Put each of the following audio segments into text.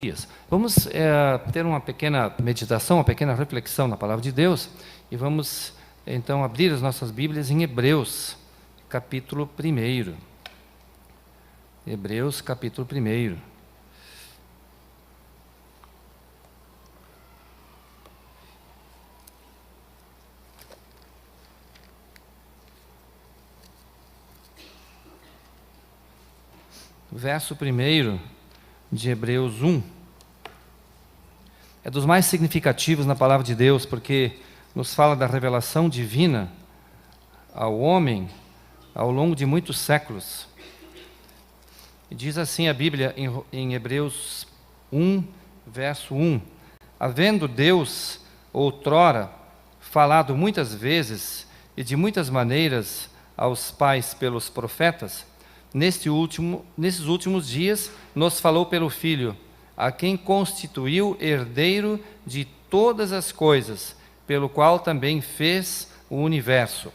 dias. Vamos ter uma pequena meditação, uma pequena reflexão na Palavra de Deus e vamos então abrir as nossas Bíblias em Hebreus, capítulo 1. Hebreus, capítulo 1. Verso 1 de Hebreus 1 é dos mais significativos na Palavra de Deus, porque nos fala da revelação divina ao homem ao longo de muitos séculos. E diz assim a Bíblia em Hebreus 1, verso 1: havendo Deus outrora falado muitas vezes e de muitas maneiras aos pais pelos profetas, nesses últimos dias nos falou pelo Filho, a quem constituiu herdeiro de todas as coisas, pelo qual também fez o universo.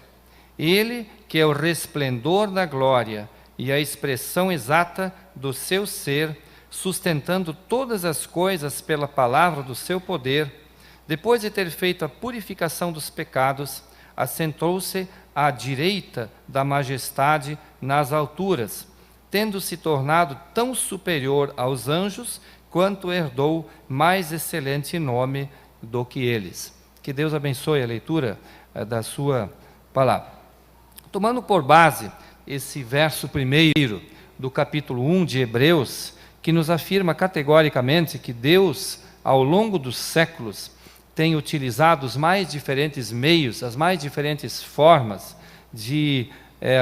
Ele, que é o resplendor da glória e a expressão exata do seu ser, sustentando todas as coisas pela palavra do seu poder, depois de ter feito a purificação dos pecados, assentou-se à direita da majestade nas alturas, tendo se tornado tão superior aos anjos, quanto herdou mais excelente nome do que eles. Que Deus abençoe a leitura da sua palavra. Tomando por base esse verso 1 do capítulo 1 de Hebreus, que nos afirma categoricamente que Deus, ao longo dos séculos, tem utilizado os mais diferentes meios, as mais diferentes formas de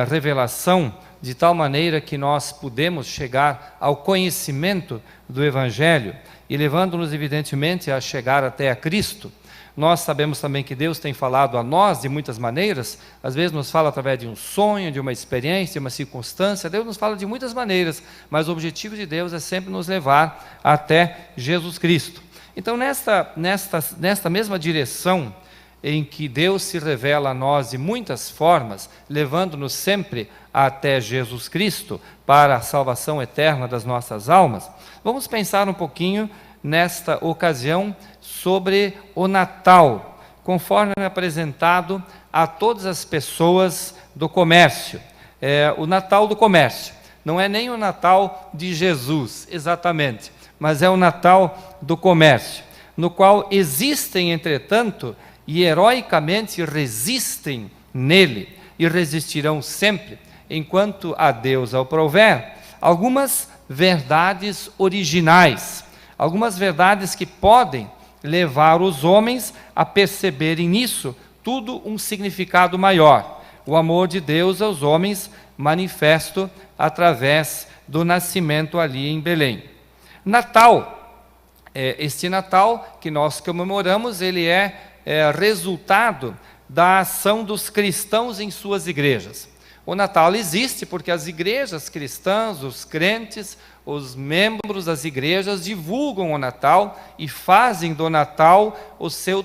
revelação, de tal maneira que nós podemos chegar ao conhecimento do Evangelho e levando-nos, evidentemente, a chegar até a Cristo. Nós sabemos também que Deus tem falado a nós de muitas maneiras, às vezes nos fala através de um sonho, de uma experiência, de uma circunstância. Deus nos fala de muitas maneiras, mas o objetivo de Deus é sempre nos levar até Jesus Cristo. Então, nesta mesma direção em que Deus se revela a nós de muitas formas, levando-nos sempre até Jesus Cristo para a salvação eterna das nossas almas, vamos pensar um pouquinho nesta ocasião sobre o Natal, conforme é apresentado a todas as pessoas do comércio. O Natal do comércio não é nem o Natal de Jesus, exatamente, mas é o Natal do comércio, no qual existem, entretanto, e heroicamente resistem nele, e resistirão sempre, enquanto a Deus o prouver, algumas verdades originais, algumas verdades que podem levar os homens a perceberem nisso tudo um significado maior. O amor de Deus aos homens manifesto através do nascimento ali em Belém. Natal, este Natal que nós comemoramos, ele é resultado da ação dos cristãos em suas igrejas. O Natal existe porque as igrejas cristãs, os crentes, os membros das igrejas divulgam o Natal e fazem do Natal o seu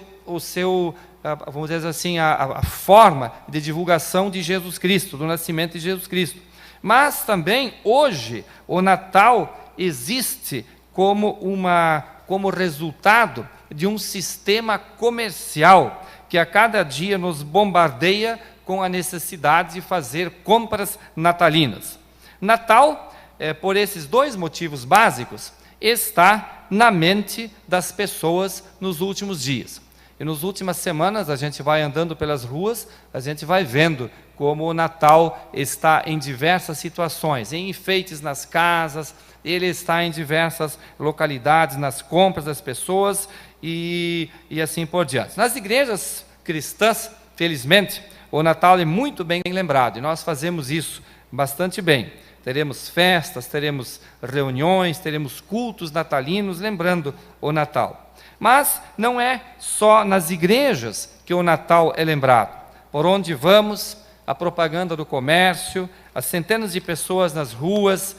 vamos dizer assim, a forma de divulgação de Jesus Cristo, do nascimento de Jesus Cristo. Mas também hoje o Natal existe como resultado de um sistema comercial que a cada dia nos bombardeia com a necessidade de fazer compras natalinas. Natal, por esses dois motivos básicos, está na mente das pessoas nos últimos dias. E nas últimas semanas, a gente vai andando pelas ruas, a gente vai vendo como o Natal está em diversas situações, em enfeites nas casas, ele está em diversas localidades, nas compras das pessoas e assim por diante. Nas igrejas cristãs, felizmente, o Natal é muito bem lembrado, e nós fazemos isso bastante bem. Teremos festas, teremos reuniões, teremos cultos natalinos, lembrando o Natal. Mas não é só nas igrejas que o Natal é lembrado. Por onde vamos, a propaganda do comércio, as centenas de pessoas nas ruas,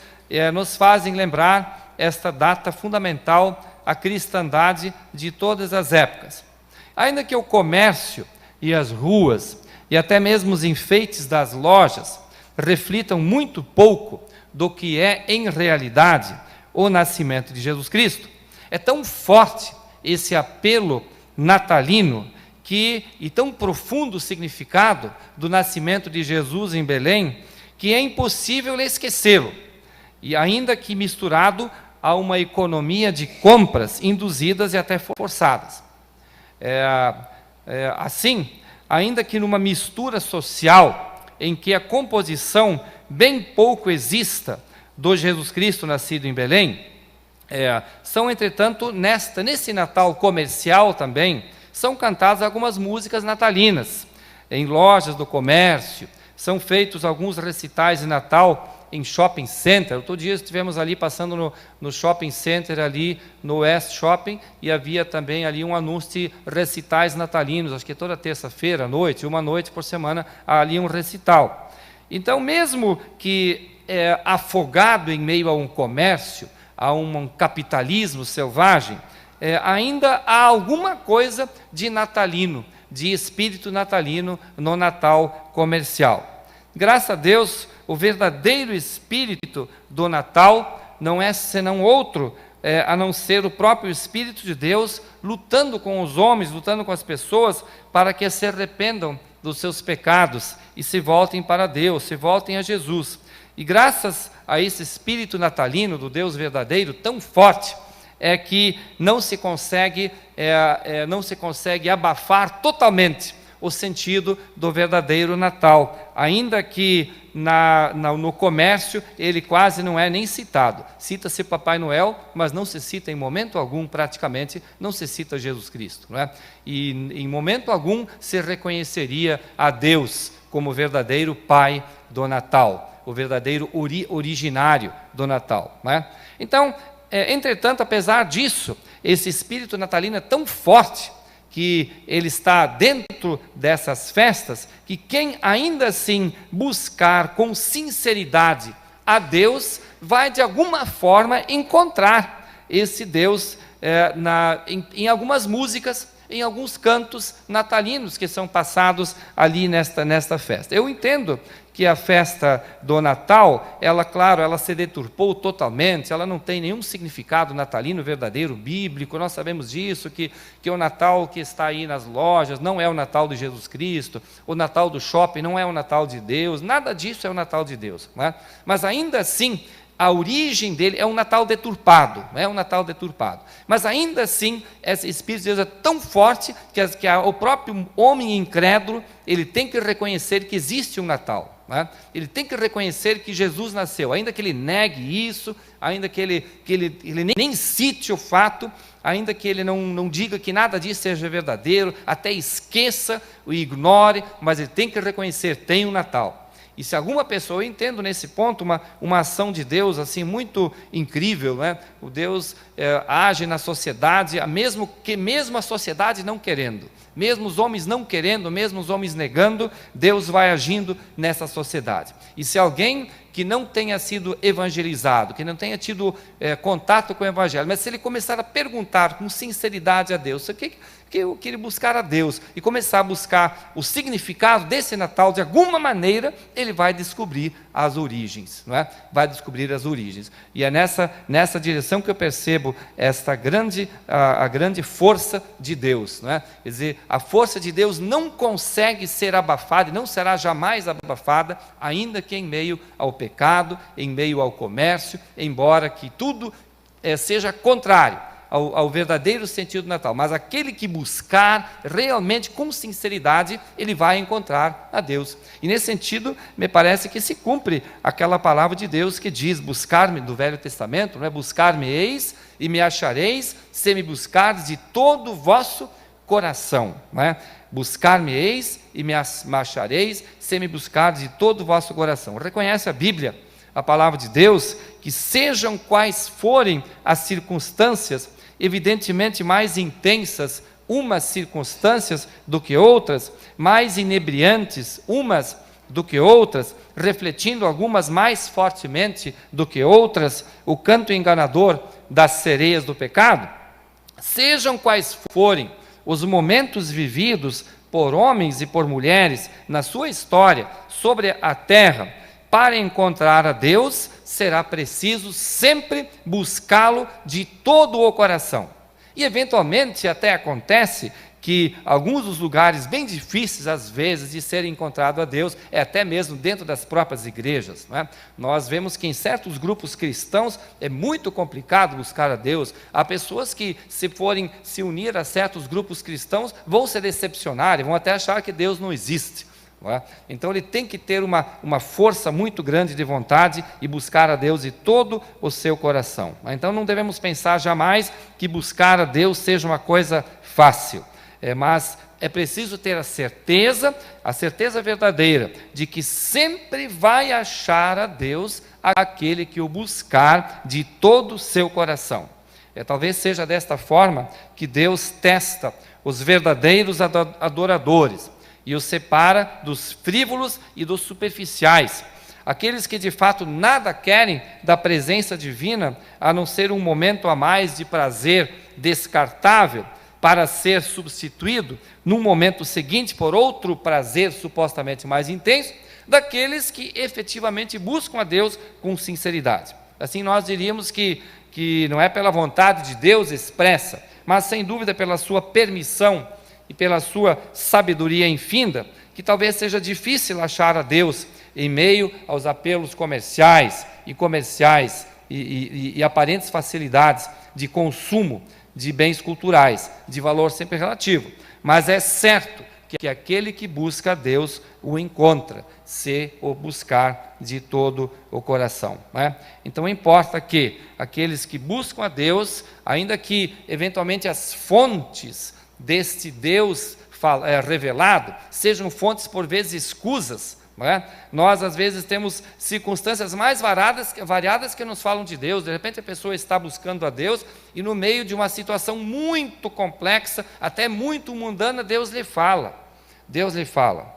nos fazem lembrar esta data fundamental, a cristandade de todas as épocas. Ainda que o comércio e as ruas, e até mesmo os enfeites das lojas, reflitam muito pouco do que é, em realidade, o nascimento de Jesus Cristo. É tão forte esse apelo natalino e tão profundo o significado do nascimento de Jesus em Belém, que é impossível esquecê-lo, e ainda que misturado a uma economia de compras induzidas e até forçadas. Assim, ainda que numa mistura social em que a composição bem pouco exista do Jesus Cristo nascido em Belém, são, entretanto, nesse Natal comercial também, são cantadas algumas músicas natalinas, em lojas do comércio, são feitos alguns recitais de Natal em shopping center. Outro dia estivemos ali passando no shopping center, ali no West Shopping, e havia também ali um anúncio de recitais natalinos, acho que toda terça-feira à noite, uma noite por semana, há ali um recital. Então, mesmo que afogado em meio a um comércio, a um capitalismo selvagem, ainda há alguma coisa de natalino, de espírito natalino no Natal comercial. Graças a Deus, o verdadeiro espírito do Natal não é senão outro, a não ser o próprio Espírito de Deus lutando com os homens, lutando com as pessoas, para que se arrependam dos seus pecados e se voltem para Deus, se voltem a Jesus. E graças a esse espírito natalino do Deus verdadeiro tão forte, é que não se consegue abafar totalmente o sentido do verdadeiro Natal, ainda que no comércio ele quase não é nem citado. Cita-se Papai Noel, mas não se cita em momento algum, praticamente, não se cita Jesus Cristo, não é? E em momento algum se reconheceria a Deus como verdadeiro Pai do Natal, o verdadeiro originário do Natal, não é? Então, entretanto, apesar disso, esse espírito natalino é tão forte que ele está dentro dessas festas, que quem ainda assim buscar com sinceridade a Deus, vai de alguma forma encontrar esse Deus em algumas músicas, em alguns cantos natalinos que são passados ali nesta festa. Eu entendo que a festa do Natal, ela se deturpou totalmente, ela não tem nenhum significado natalino verdadeiro, bíblico. Nós sabemos disso, que o Natal que está aí nas lojas não é o Natal de Jesus Cristo, o Natal do shopping não é o Natal de Deus, nada disso é o Natal de Deus, não é? Mas ainda assim, a origem dele é um Natal deturpado, é um Natal deturpado. Mas ainda assim, esse Espírito de Deus é tão forte que o próprio homem incrédulo, ele tem que reconhecer que existe um Natal. Ele tem que reconhecer que Jesus nasceu, ainda que ele negue isso, ainda que ele nem cite o fato, ainda que ele não diga que nada disso seja verdadeiro, até esqueça, o ignore, mas ele tem que reconhecer, tem um Natal. E se alguma pessoa, eu entendo nesse ponto uma ação de Deus assim muito incrível, né? O Deus age na sociedade, mesmo a sociedade não querendo, mesmo os homens não querendo, mesmo os homens negando, Deus vai agindo nessa sociedade. E se alguém que não tenha sido evangelizado, que não tenha tido contato com o Evangelho, mas se ele começar a perguntar com sinceridade a Deus, que eu queria buscar a Deus e começar a buscar o significado desse Natal, de alguma maneira, ele vai descobrir as origens, não é? Vai descobrir as origens. E é nessa direção que eu percebo a grande força de Deus, não é? Quer dizer, a força de Deus não consegue ser abafada, e não será jamais abafada, ainda que em meio ao pecado, em meio ao comércio, embora que tudo seja contrário ao verdadeiro sentido do Natal. Mas aquele que buscar realmente com sinceridade, ele vai encontrar a Deus. E nesse sentido, me parece que se cumpre aquela palavra de Deus que diz, buscar-me, do Velho Testamento, não é? Buscar-me-eis e me achareis, se me buscardes de todo o vosso coração, não é? Buscar-me-eis e me achareis, se me buscardes de todo o vosso coração. Reconhece a Bíblia, a palavra de Deus, que sejam quais forem as circunstâncias, evidentemente mais intensas umas circunstâncias do que outras, mais inebriantes umas do que outras, refletindo algumas mais fortemente do que outras, o canto enganador das sereias do pecado, sejam quais forem os momentos vividos por homens e por mulheres na sua história sobre a terra, para encontrar a Deus, será preciso sempre buscá-lo de todo o coração. E eventualmente até acontece que alguns dos lugares bem difíceis, às vezes, de ser encontrado a Deus, é até mesmo dentro das próprias igrejas, não é? Nós vemos que em certos grupos cristãos é muito complicado buscar a Deus. Há pessoas que, se forem se unir a certos grupos cristãos, vão se decepcionar e vão até achar que Deus não existe. Não é? Então ele tem que ter uma força muito grande de vontade e buscar a Deus de todo o seu coração. Então não devemos pensar jamais que buscar a Deus seja uma coisa fácil. Mas é preciso ter a certeza verdadeira, de que sempre vai achar a Deus aquele que o buscar de todo o seu coração. Talvez seja desta forma que Deus testa os verdadeiros adoradores e os separa dos frívolos e dos superficiais, aqueles que de fato nada querem da presença divina, a não ser um momento a mais de prazer descartável, para ser substituído num momento seguinte por outro prazer supostamente mais intenso, daqueles que efetivamente buscam a Deus com sinceridade. Assim nós diríamos que não é pela vontade de Deus expressa, mas sem dúvida pela sua permissão e pela sua sabedoria infinda, que talvez seja difícil achar a Deus em meio aos apelos comerciais e aparentes facilidades de consumo de bens culturais, de valor sempre relativo. Mas é certo que aquele que busca a Deus o encontra, se o buscar de todo o coração. Não é? Então importa que aqueles que buscam a Deus, ainda que eventualmente as fontes deste Deus revelado sejam fontes por vezes escusas, não é? Nós às vezes temos circunstâncias mais variadas que nos falam de Deus. De repente a pessoa está buscando a Deus e no meio de uma situação muito complexa, até muito mundana, Deus lhe fala.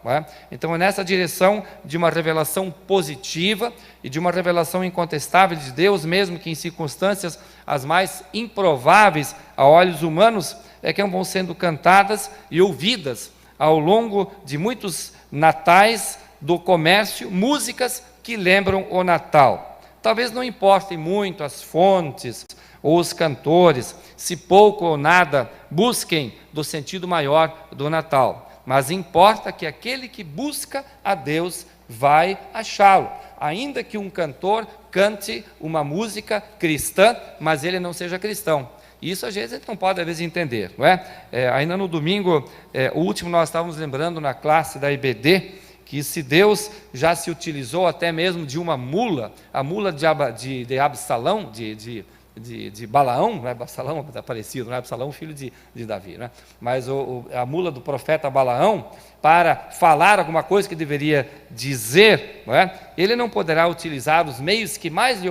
Não é? Então é nessa direção de uma revelação positiva e de uma revelação incontestável de Deus, mesmo que em circunstâncias as mais improváveis a olhos humanos, é que vão sendo cantadas e ouvidas ao longo de muitos natais do comércio, músicas que lembram o Natal. Talvez não importem muito as fontes ou os cantores, se pouco ou nada busquem do sentido maior do Natal, mas importa que aquele que busca a Deus vai achá-lo, ainda que um cantor cante uma música cristã, mas ele não seja cristão. Isso às vezes a gente não pode às vezes entender, não é? Ainda no domingo, o último, nós estávamos lembrando na classe da IBD, que se Deus já se utilizou até mesmo de uma mula, a mula de Absalão, de Balaão, não é Absalão, está parecido, não é Absalão, filho de Davi, né? Mas a mula do profeta Balaão, para falar alguma coisa que deveria dizer, não é? Ele não poderá utilizar os meios que mais lhe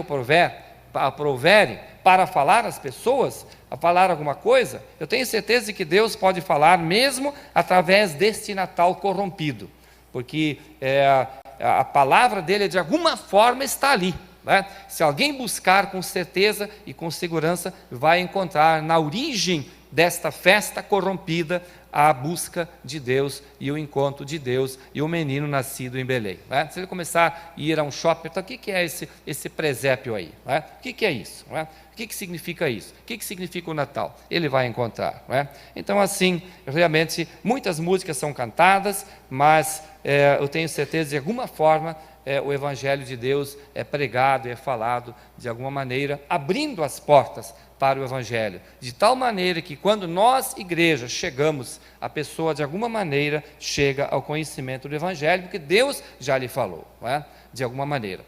aproverem para falar às pessoas, a falar alguma coisa. Eu tenho certeza de que Deus pode falar mesmo através deste Natal corrompido, porque a palavra dele de alguma forma está ali, né? Se alguém buscar com certeza e com segurança, vai encontrar na origem desta festa corrompida a busca de Deus e o encontro de Deus e o menino nascido em Belém, né? Se ele começar a ir a um shopping, então, o que é esse presépio aí, né? O que é isso, né? O que significa isso? O que significa o Natal? Ele vai encontrar, não é? Então, assim, realmente, muitas músicas são cantadas, mas eu tenho certeza, de alguma forma, o Evangelho de Deus é pregado, é falado, de alguma maneira, abrindo as portas para o Evangelho, de tal maneira que quando nós, igreja, chegamos, a pessoa, de alguma maneira, chega ao conhecimento do Evangelho, porque Deus já lhe falou, não é? De alguma maneira.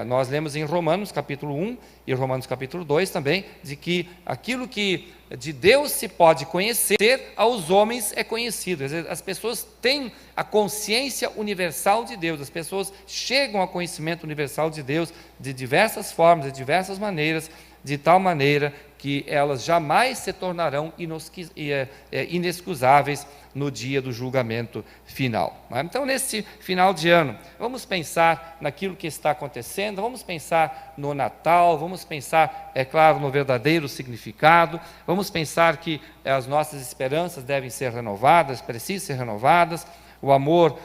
Nós lemos em Romanos capítulo 1 e Romanos capítulo 2 também, de que aquilo que de Deus se pode conhecer, aos homens é conhecido. As pessoas têm a consciência universal de Deus, as pessoas chegam ao conhecimento universal de Deus de diversas formas, de diversas maneiras, de tal maneira que elas jamais se tornarão inexcusáveis no dia do julgamento final. Então, nesse final de ano, vamos pensar naquilo que está acontecendo, vamos pensar no Natal, vamos pensar, é claro, no verdadeiro significado, vamos pensar que as nossas esperanças devem ser renovadas, precisam ser renovadas, O amor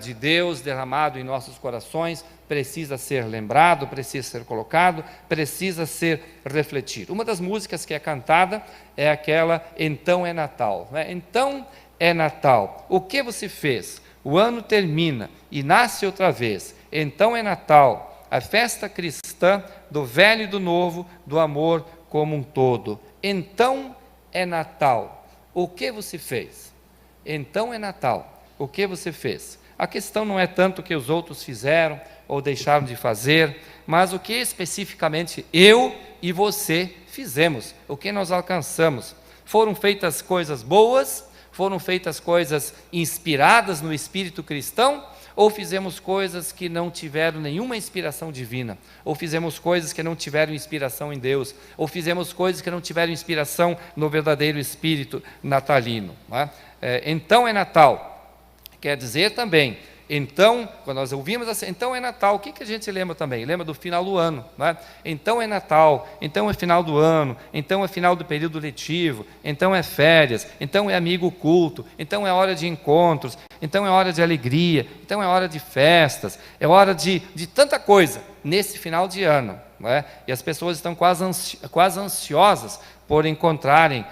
de Deus derramado em nossos corações precisa ser lembrado, precisa ser colocado, precisa ser refletido. Uma das músicas que é cantada é aquela Então é Natal, né? Então é Natal. O que você fez? O ano termina e nasce outra vez. Então é Natal, a festa cristã do velho e do novo, do amor como um todo. Então é Natal. O que você fez? Então é Natal. O que você fez? A questão não é tanto o que os outros fizeram ou deixaram de fazer, mas o que especificamente eu e você fizemos, o que nós alcançamos. Foram feitas coisas boas? Foram feitas coisas inspiradas no espírito cristão? Ou fizemos coisas que não tiveram nenhuma inspiração divina? Ou fizemos coisas que não tiveram inspiração em Deus? Ou fizemos coisas que não tiveram inspiração no verdadeiro espírito natalino? Não é? Então é Natal. Quer dizer também, então, quando nós ouvimos assim, então é Natal, o que a gente lembra também? Lembra do final do ano, não é? Então é Natal, então é final do ano, então é final do período letivo, então é férias, então é amigo culto, então é hora de encontros, então é hora de alegria, então é hora de festas, é hora de tanta coisa nesse final de ano, não é? E as pessoas estão quase ansiosas por encontrarem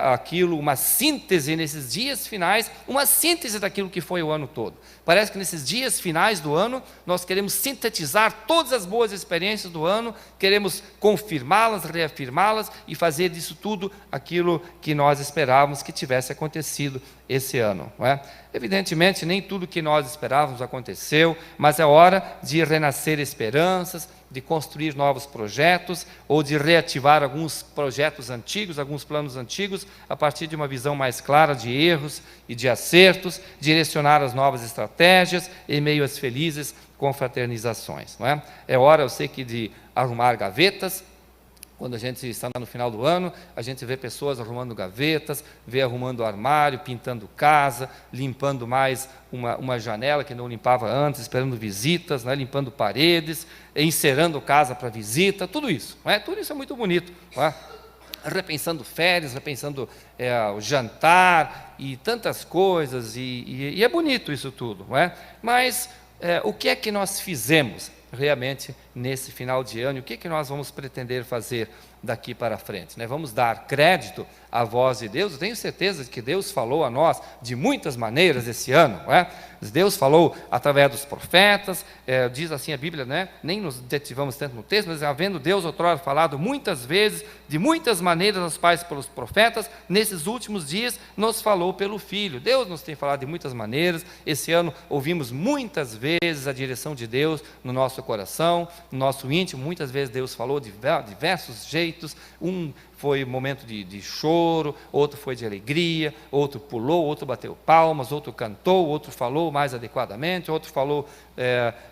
aquilo, uma síntese nesses dias finais, uma síntese daquilo que foi o ano todo. Parece que nesses dias finais do ano, nós queremos sintetizar todas as boas experiências do ano, queremos confirmá-las, reafirmá-las e fazer disso tudo aquilo que nós esperávamos que tivesse acontecido esse ano. Não é? Evidentemente, nem tudo que nós esperávamos aconteceu, mas é hora de renascer esperanças, de construir novos projetos, ou de reativar alguns projetos antigos, alguns planos antigos, a partir de uma visão mais clara de erros e de acertos, direcionar as novas estratégias em meio às felizes confraternizações. Não é? É hora, eu sei que de arrumar gavetas. Quando a gente está no final do ano, a gente vê pessoas arrumando gavetas, vê arrumando armário, pintando casa, limpando mais uma janela que não limpava antes, esperando visitas, né, limpando paredes, encerando casa para visita, tudo isso. Não é? Tudo isso é muito bonito. Não é? Repensando férias, repensando o jantar e tantas coisas, e é bonito isso tudo. Não é? Mas o que é que nós fizemos realmente nesse final de ano, e o que nós vamos pretender fazer daqui para frente? Né? Vamos dar crédito à voz de Deus. Eu tenho certeza de que Deus falou a nós de muitas maneiras esse ano, não é? Deus falou através dos profetas, diz assim a Bíblia, né? Nem nos detivamos tanto no texto, mas havendo Deus outrora falado muitas vezes, de muitas maneiras aos pais pelos profetas, nesses últimos dias nos falou pelo Filho. Deus nos tem falado de muitas maneiras. Esse ano ouvimos muitas vezes a direção de Deus no nosso coração, no nosso íntimo. Muitas vezes Deus falou de diversos jeitos. Um foi momento de choro, outro foi de alegria, outro pulou, outro bateu palmas, outro cantou, outro falou mais adequadamente, outro falou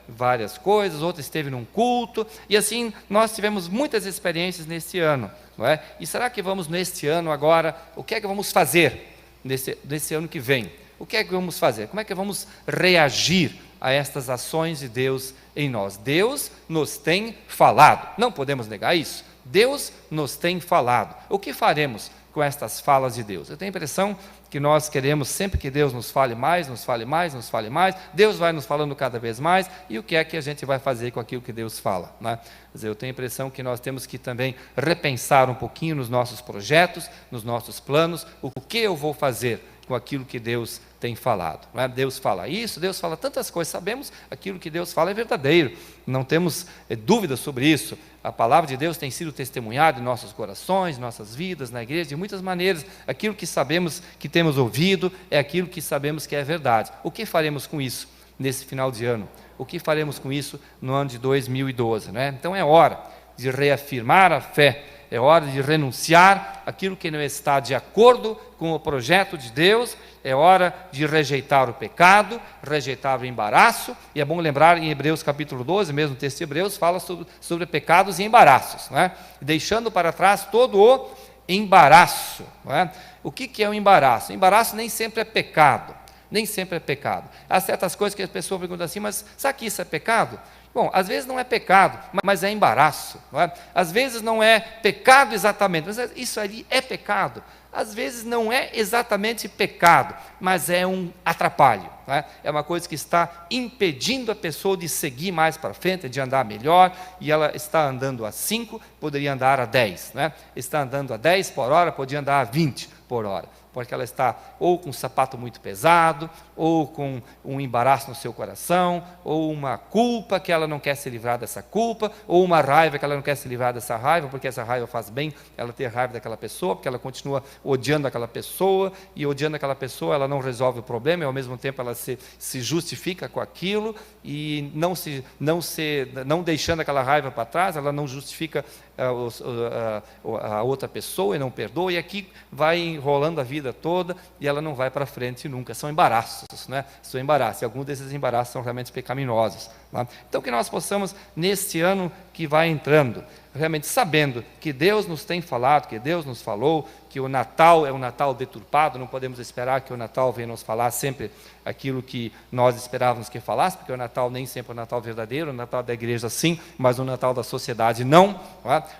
várias coisas, outro esteve num culto, e assim nós tivemos muitas experiências nesse ano, não é? E será que vamos neste ano agora, o que é que vamos fazer nesse ano que vem? O que é que vamos fazer? Como é que vamos reagir a estas ações de Deus em nós? Deus nos tem falado, não podemos negar isso. Deus nos tem falado. O que faremos com estas falas de Deus? Eu tenho a impressão que nós queremos sempre que Deus nos fale mais, nos fale mais, nos fale mais. Deus vai nos falando cada vez mais. E o que é que a gente vai fazer com aquilo que Deus fala? Né? Quer dizer, eu tenho a impressão que nós temos que também repensar um pouquinho nos nossos projetos, nos nossos planos. O que eu vou fazer com aquilo que Deus tem falado? Não é? Deus fala isso, Deus fala tantas coisas. Sabemos aquilo que Deus fala é verdadeiro. Não temos dúvidas sobre isso. A palavra de Deus tem sido testemunhada em nossos corações, em nossas vidas, na igreja, de muitas maneiras. Aquilo que sabemos que temos ouvido é aquilo que sabemos que é verdade. O que faremos com isso nesse final de ano? O que faremos com isso no ano de 2012? Né? Então é hora de reafirmar a fé, é hora de renunciar aquilo que não está de acordo com o projeto de Deus, é hora de rejeitar o pecado, rejeitar o embaraço, e é bom lembrar em Hebreus capítulo 12, mesmo o texto de Hebreus, fala sobre pecados e embaraços, não é? Deixando para trás todo o embaraço. Não é? O que é o embaraço? O embaraço nem sempre é pecado, nem sempre é pecado. Há certas coisas que as pessoas perguntam assim, mas sabe que isso é pecado? Bom, às vezes não é pecado, mas é embaraço. Não é? Às vezes não é pecado exatamente, mas isso ali é pecado. Às vezes não é exatamente pecado, mas é um atrapalho. Não é? É uma coisa que está impedindo a pessoa de seguir mais para frente, de andar melhor, e ela está andando a 5, poderia andar a 10. Não é? Está andando a 10 por hora, podia andar a 20 por hora. Porque ela está ou com um sapato muito pesado, ou com um embaraço no seu coração, ou uma culpa que ela não quer se livrar dessa culpa, ou uma raiva que ela não quer se livrar dessa raiva, porque essa raiva faz bem ela ter raiva daquela pessoa, porque ela continua odiando aquela pessoa, e odiando aquela pessoa ela não resolve o problema, e ao mesmo tempo ela se justifica com aquilo, e não deixando aquela raiva para trás, ela não justifica a outra pessoa e não perdoa, e aqui vai enrolando a vida toda e ela não vai para frente nunca. São embaraços, né? São embaraços, e alguns desses embaraços são realmente pecaminosos. Né? Então, que nós possamos, neste ano que vai entrando, realmente sabendo que Deus nos tem falado, que Deus nos falou, que o Natal é um Natal deturpado, não podemos esperar que o Natal venha nos falar sempre aquilo que nós esperávamos que falasse, porque o Natal nem sempre é o Natal verdadeiro, o Natal da igreja sim, mas o Natal da sociedade não.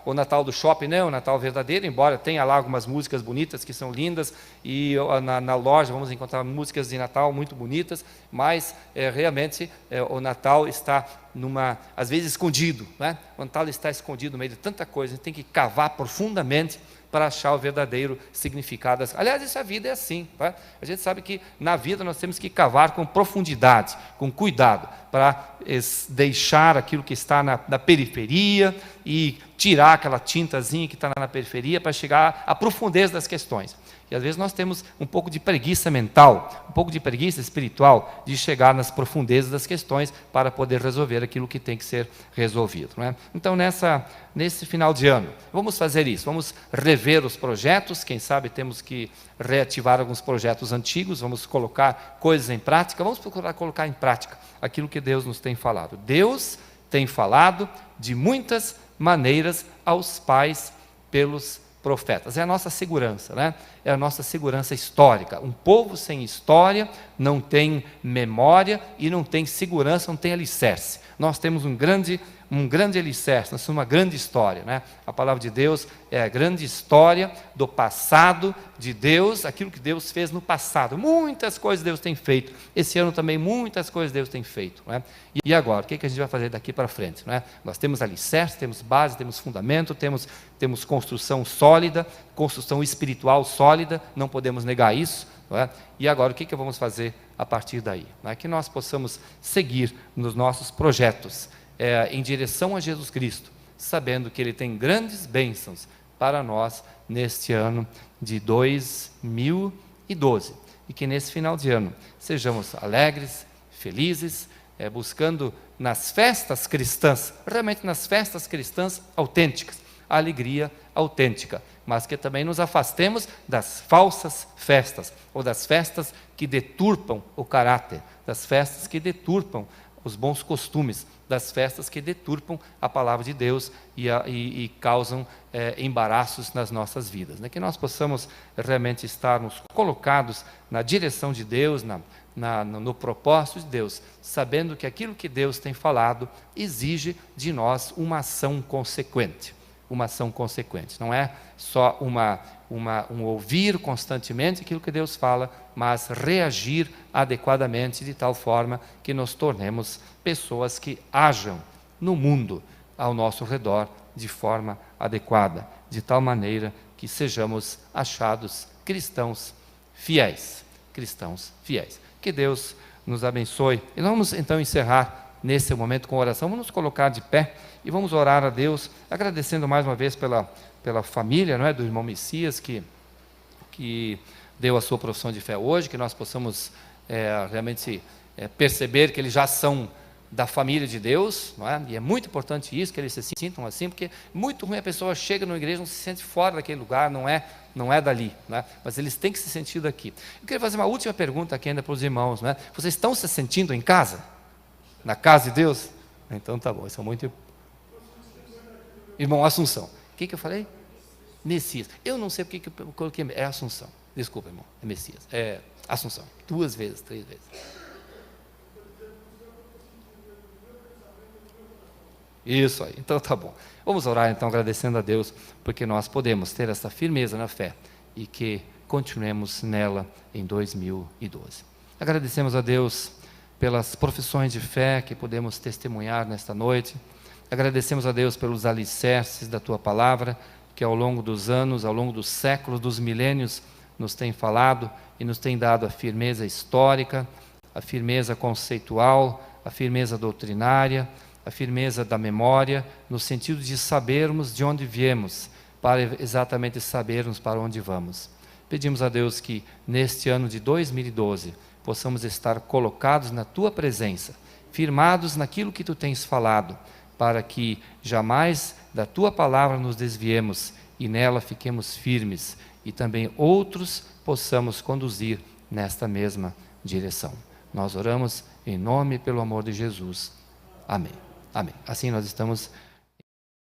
O Natal do shopping não é o Natal verdadeiro, embora tenha lá algumas músicas bonitas que são lindas, e na loja vamos encontrar músicas de Natal muito bonitas, mas realmente o Natal está às vezes escondido, né? O Natal está escondido no meio de tanta coisa, a gente tem que cavar profundamente para achar o verdadeiro significado. Aliás, essa vida é assim. Tá? A gente sabe que na vida nós temos que cavar com profundidade, com cuidado, para deixar aquilo que está na periferia e tirar aquela tintazinha que está na periferia para chegar à profundeza das questões. E às vezes nós temos um pouco de preguiça mental, um pouco de preguiça espiritual, de chegar nas profundezas das questões para poder resolver aquilo que tem que ser resolvido. Não é? Então, nesse final de ano, vamos fazer isso, vamos rever os projetos, quem sabe temos que reativar alguns projetos antigos, vamos colocar coisas em prática, vamos procurar colocar em prática aquilo que Deus nos tem falado. Deus tem falado de muitas maneiras aos pais pelos profetas. É a nossa segurança, né? É a nossa segurança histórica. Um povo sem história não tem memória e não tem segurança, não tem alicerce. Nós temos um grande alicerce, nós temos uma grande história, né? A palavra de Deus é a grande história do passado de Deus, aquilo que Deus fez no passado. Muitas coisas Deus tem feito. Esse ano também muitas coisas Deus tem feito. Não é? E agora, o que a gente vai fazer daqui para frente? Não é? Nós temos alicerce, temos base, temos fundamento, temos construção sólida, construção espiritual sólida, não podemos negar isso. Não é? E agora, o que vamos fazer a partir daí? Não é? Que nós possamos seguir nos nossos projetos em direção a Jesus Cristo, sabendo que Ele tem grandes bênçãos para nós neste ano de 2012. E que nesse final de ano sejamos alegres, felizes, buscando nas festas cristãs, realmente nas festas cristãs autênticas, a alegria autêntica, mas que também nos afastemos das falsas festas, ou das festas que deturpam o caráter, das festas que deturpam os bons costumes, das festas que deturpam a palavra de Deus e causam embaraços nas nossas vidas. Né? Que nós possamos realmente estarmos colocados na direção de Deus, no propósito de Deus, sabendo que aquilo que Deus tem falado exige de nós uma ação consequente. Uma ação consequente. Não é só um ouvir constantemente aquilo que Deus fala, mas reagir adequadamente de tal forma que nos tornemos pessoas que hajam no mundo ao nosso redor de forma adequada, de tal maneira que sejamos achados cristãos fiéis. Cristãos fiéis. Que Deus nos abençoe. E vamos então encerrar nesse momento com oração. Vamos nos colocar de pé e vamos orar a Deus, agradecendo mais uma vez pela família, não é, do irmão Messias, que deu a sua profissão de fé hoje, que nós possamos realmente perceber que eles já são da família de Deus, não é? E é muito importante isso, que eles se sintam assim, porque muito ruim a pessoa chega na igreja e não se sente fora daquele lugar, não é dali, não é? Mas eles têm que se sentir daqui. Eu queria fazer uma última pergunta aqui ainda para os irmãos, não é? Vocês estão se sentindo em casa? Na casa de Deus? Então tá bom, isso é muito... Irmão, Assunção. O que eu falei? Messias. Eu não sei porque que eu coloquei... É Assunção. Desculpa, irmão. É Messias. É Assunção. 2 vezes, 3 vezes. Isso aí, então tá bom. Vamos orar então agradecendo a Deus, porque nós podemos ter essa firmeza na fé e que continuemos nela em 2012. Agradecemos a Deus pelas profissões de fé que podemos testemunhar nesta noite. Agradecemos a Deus pelos alicerces da Tua Palavra, que ao longo dos anos, ao longo dos séculos, dos milênios, nos tem falado e nos tem dado a firmeza histórica, a firmeza conceitual, a firmeza doutrinária, a firmeza da memória, no sentido de sabermos de onde viemos, para exatamente sabermos para onde vamos. Pedimos a Deus que neste ano de 2012 possamos estar colocados na Tua presença, firmados naquilo que Tu tens falado, para que jamais da Tua palavra nos desviemos e nela fiquemos firmes e também outros possamos conduzir nesta mesma direção. Nós oramos em nome e pelo amor de Jesus. Amém. Amém. Assim nós estamos